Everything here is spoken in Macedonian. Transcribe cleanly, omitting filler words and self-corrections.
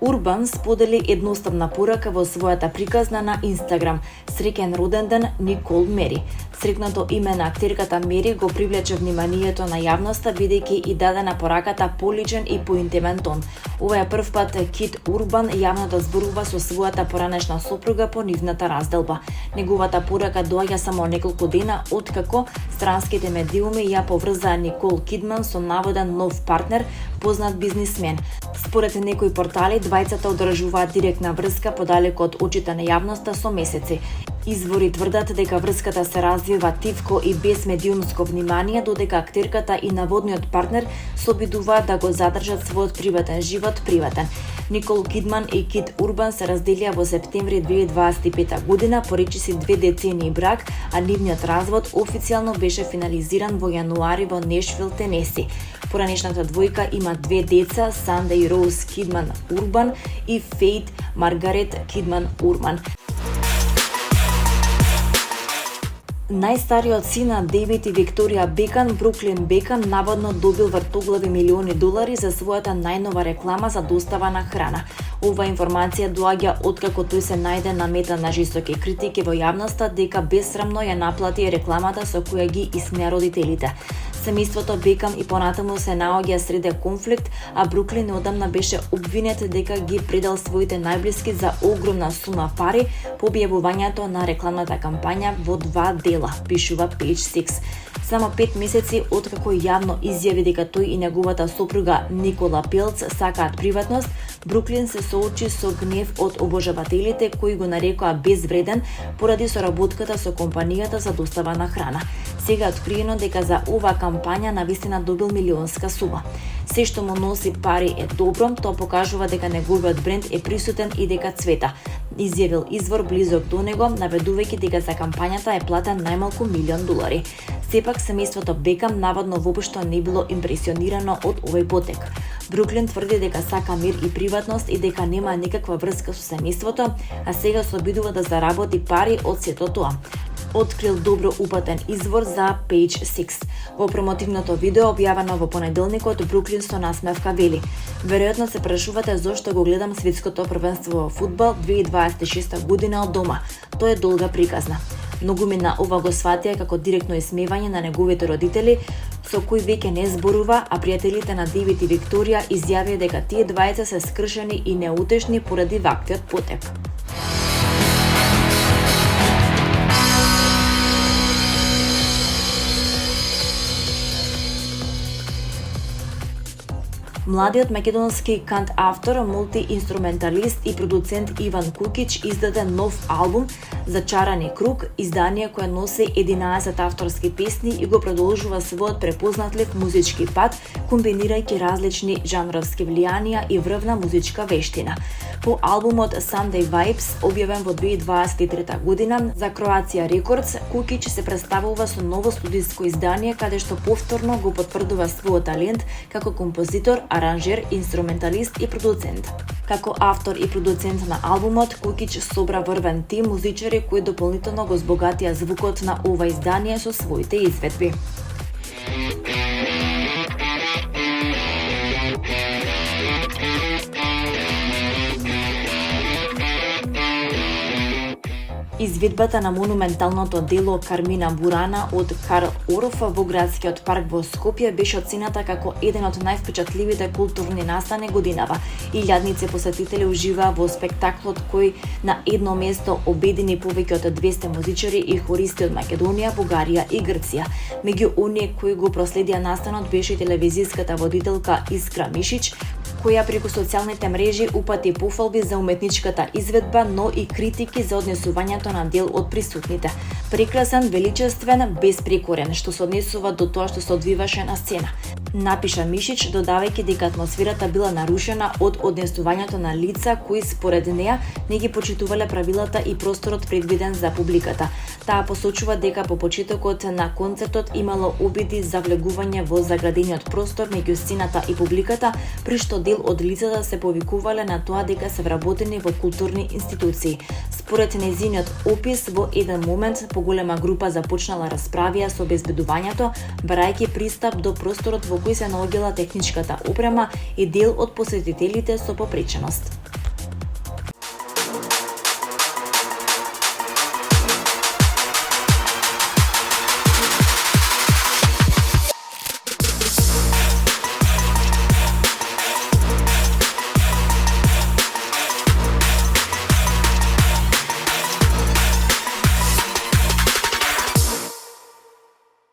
Урбан сподели едноставна порака во својата приказна на Инстаграм. Среќен роден ден, Никол Мери. Срекното име на актерката Мери го привлече вниманието на јавноста, бидејќи и даде на пораката поличен и поинтимен тон. Ова е прв пат Кит Урбан јавно да зборува со својата поранешна сопруга по нивната разделба. Неговата порака доаѓа само неколку дена откако странските медиуми ја поврзаа Никол Кидман со наводен нов партнер, познат бизнисмен. Според некои портали, двајцата одржуваат директна врска подалеку од очите на јавноста со месеци. Извори тврдат дека врската се развива тивко и без медиумско внимание, додека актерката и наводниот партнер се обидуваат да го задржат својот приватен живот приватен. Никол Кидман и Кит Урбан се разделија во септември 2025 година по речиси 2 децении брак, а нивниот развод официјално беше финализиран во јануари во Нешвил, Тенеси. Поранешната двојка има 2 деца, Сандеј Роуз Кидман Урбан и Фейт Маргарет Кидман Урбан. Најстариот син на Дејвид и Викторија Бекан, Бруклин Бекан, наводно добил вртоглави милиони долари за својата најнова реклама за достава на храна. Ова информација доаѓа откако тој се најде на мета на жестоки критики во јавноста дека бесрамно ја наплати рекламата со која ги исмеа родителите. Семејството Бекан и понатаму се наоѓа среде конфликт, а Бруклин одамна беше обвинет дека ги предал своите најблиски за огромна сума пари по објавувањето на рекламната кампања во 2 дела, пишува Page 6. Само 5 месеци откако јавно изјави дека тој и неговата сопруга Никола Пелц сакаат приватност, Бруклин се соочи со гнев од обожавателите кои го нарекоа безвреден поради соработката со компанијата за достава на храна. Сега е откриено дека за оваа кампања навистина добил милионска сума. Се што му носи пари е добро, тоа покажува дека неговиот бренд е присутен и дека цвета, изјавил извор близок до него, наведувајќи дека за кампањата е платен најмалку $1.000.000. Сепак семејството Бекам наводно воопшто не било импресионирано од овој потек. Бруклин тврди дека сака мир и приватност и дека нема никаква врска со семејството, а сега се обидува да заработи пари од сето тоа. Открил добро упатен извор за Page 6. Во промотивното видео објавено во понеделникот, Бруклин со насмевка вели: "Веројатно се прашувате зошто го гледам светското првенство во фудбал 2026 година од дома. Тоа е долга приказна. Многумина ова го сватија како директно исмевање на неговите родители, со кои веќе не зборува, а пријателите на Дејвид и Викторија изјавија дека тие двајца се скршени и неутешни поради ваквиот потек." Младиот македонски кантавтор, мултиинструменталист и продуцент Иван Кукич издаде нов албум Зачарани круг, издание кое носи 11 авторски песни и го продолжува својот препознатлив музички пат, комбинирајќи различни жанровски влијанија и врвна музичка вештина. По албумот Sunday Vibes, објавен во 2023 година за Croatia Records, Кукич се представува со ново студиско издание каде што повторно го потврдува својот талент како композитор, аранжер, инструменталист и продуцент. Како автор и продуцент на албумот, Кукич собра врвен тим музичари кои дополнително го збогатија звукот на ова издание со своите изведби. Изведбата на монументалното дело Кармина Бурана од Карл Орф во градскиот парк во Скопје беше оцената како еден од највпечатливите културни настани годинава. Илјадници посетители уживаа во спектаклот кој на едно место обедини повеќе од 200 музичари и хористи од Македонија, Бугарија и Грција. Меѓу оние кои го проследија настанот беше и телевизиската водителка Искра Мишич, која преку социјалните мрежи упати пофалби за уметничката изведба, но и критики за однесувањето на дел од присутните. Прекрасен, величествен, безпрекорен, што се однесува до тоа што се одвиваше на сцена. напиша Мишич, додавајќи дека атмосферата била нарушена од однесувањето на лица кои според неа не ги почитувале правилата и просторот предвиден за публиката. Таа посочува дека по почетокот на концертот имало обиди за влегување во заградениот простор меѓу сцената и публиката, при што дел од лицата се повикувале на тоа дека се вработени во културни институции. Според нејзиниот опис, во еден момент поголема група започнала расправија со обезбедувањето, барајќи пристап до просторот во кој се наоѓала техничката опрема и дел од посетителите со попреченост.